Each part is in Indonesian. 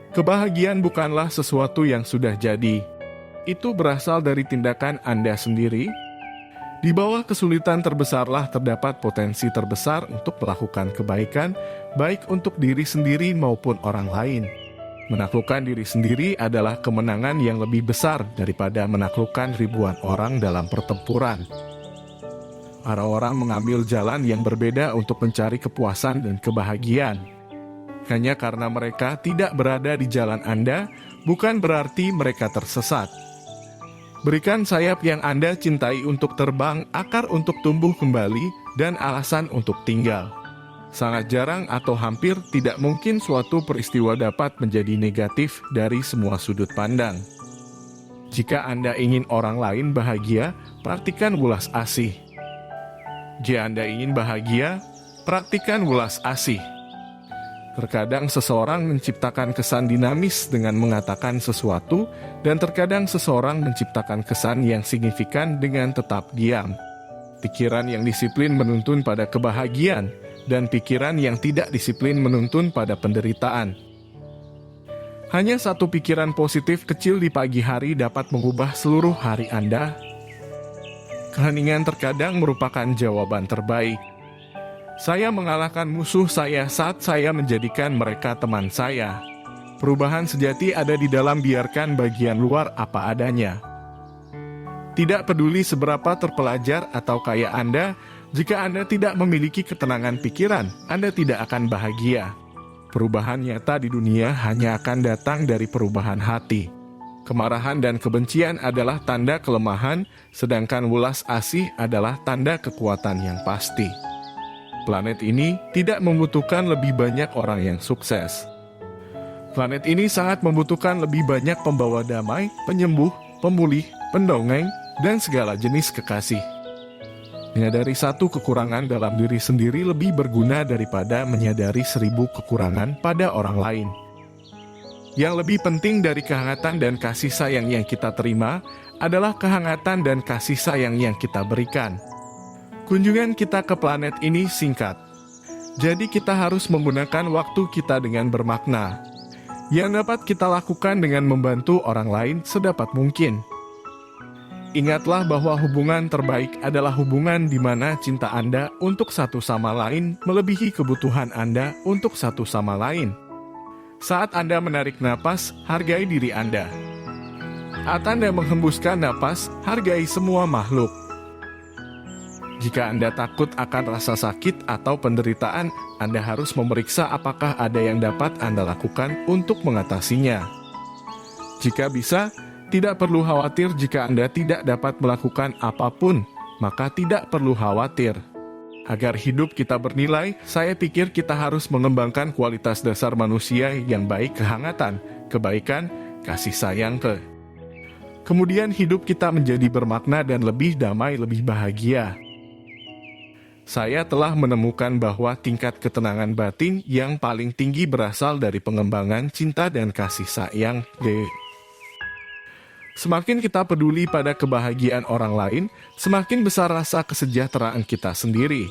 Kebahagiaan bukanlah sesuatu yang sudah jadi. Itu berasal dari tindakan Anda sendiri. Di bawah kesulitan terbesarlah terdapat potensi terbesar untuk melakukan kebaikan, baik untuk diri sendiri maupun orang lain. Menaklukkan diri sendiri adalah kemenangan yang lebih besar daripada menaklukkan ribuan orang dalam pertempuran. Para orang mengambil jalan yang berbeda untuk mencari kepuasan dan kebahagiaan. Hanya karena mereka tidak berada di jalan Anda, bukan berarti mereka tersesat. Berikan sayap yang Anda cintai untuk terbang, akar untuk tumbuh kembali, dan alasan untuk tinggal. Sangat jarang atau hampir tidak mungkin suatu peristiwa dapat menjadi negatif dari semua sudut pandang. Jika Anda ingin orang lain bahagia, praktikan welas asih. Jika Anda ingin bahagia, praktikan welas asih. Terkadang seseorang menciptakan kesan dinamis dengan mengatakan sesuatu, dan terkadang seseorang menciptakan kesan yang signifikan dengan tetap diam. Pikiran yang disiplin menuntun pada kebahagiaan, dan pikiran yang tidak disiplin menuntun pada penderitaan. Hanya satu pikiran positif kecil di pagi hari dapat mengubah seluruh hari Anda. Keheningan terkadang merupakan jawaban terbaik. Saya mengalahkan musuh saya saat saya menjadikan mereka teman saya. Perubahan sejati ada di dalam biarkan bagian luar apa adanya. Tidak peduli seberapa terpelajar atau kaya Anda, jika Anda tidak memiliki ketenangan pikiran, Anda tidak akan bahagia. Perubahan nyata di dunia hanya akan datang dari perubahan hati. Kemarahan dan kebencian adalah tanda kelemahan, sedangkan welas asih adalah tanda kekuatan yang pasti. Planet ini tidak membutuhkan lebih banyak orang yang sukses. Planet ini sangat membutuhkan lebih banyak pembawa damai, penyembuh, pemulih, pendongeng, dan segala jenis kekasih. Menyadari satu kekurangan dalam diri sendiri lebih berguna daripada menyadari 1000 kekurangan pada orang lain. Yang lebih penting dari kehangatan dan kasih sayang yang kita terima adalah kehangatan dan kasih sayang yang kita berikan. Kunjungan kita ke planet ini singkat, jadi kita harus menggunakan waktu kita dengan bermakna. Yang dapat kita lakukan dengan membantu orang lain sedapat mungkin. Ingatlah bahwa hubungan terbaik adalah hubungan di mana cinta Anda untuk satu sama lain melebihi kebutuhan Anda untuk satu sama lain. Saat Anda menarik napas, hargai diri Anda. Saat Anda menghembuskan napas, hargai semua makhluk. Jika Anda takut akan rasa sakit atau penderitaan, Anda harus memeriksa apakah ada yang dapat Anda lakukan untuk mengatasinya. Jika bisa, tidak perlu khawatir jika Anda tidak dapat melakukan apapun, maka tidak perlu khawatir. Agar hidup kita bernilai, saya pikir kita harus mengembangkan kualitas dasar manusia yang baik, kehangatan, kebaikan, kasih sayang Kemudian hidup kita menjadi bermakna dan lebih damai, lebih bahagia. Saya telah menemukan bahwa tingkat ketenangan batin yang paling tinggi berasal dari pengembangan cinta dan kasih sayang. Semakin kita peduli pada kebahagiaan orang lain, semakin besar rasa kesejahteraan kita sendiri.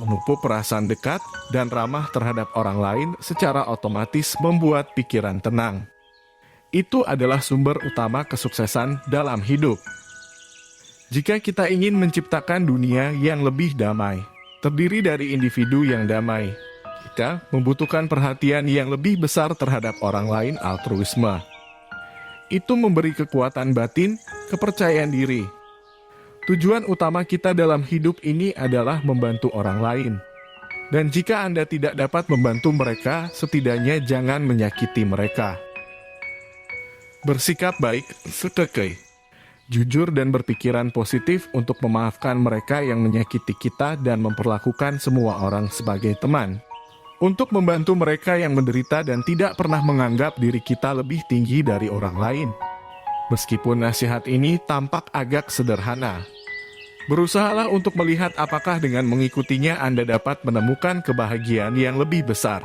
Memupuk perasaan dekat dan ramah terhadap orang lain secara otomatis membuat pikiran tenang. Itu adalah sumber utama kesuksesan dalam hidup. Jika kita ingin menciptakan dunia yang lebih damai, terdiri dari individu yang damai, kita membutuhkan perhatian yang lebih besar terhadap orang lain, altruisme. Itu memberi kekuatan batin, kepercayaan diri. Tujuan utama kita dalam hidup ini adalah membantu orang lain. Dan jika Anda tidak dapat membantu mereka, setidaknya jangan menyakiti mereka. Bersikap baik, sedekah. Jujur dan berpikiran positif untuk memaafkan mereka yang menyakiti kita dan memperlakukan semua orang sebagai teman. Untuk membantu mereka yang menderita dan tidak pernah menganggap diri kita lebih tinggi dari orang lain. Meskipun nasihat ini tampak agak sederhana. Berusahalah untuk melihat apakah dengan mengikutinya Anda dapat menemukan kebahagiaan yang lebih besar.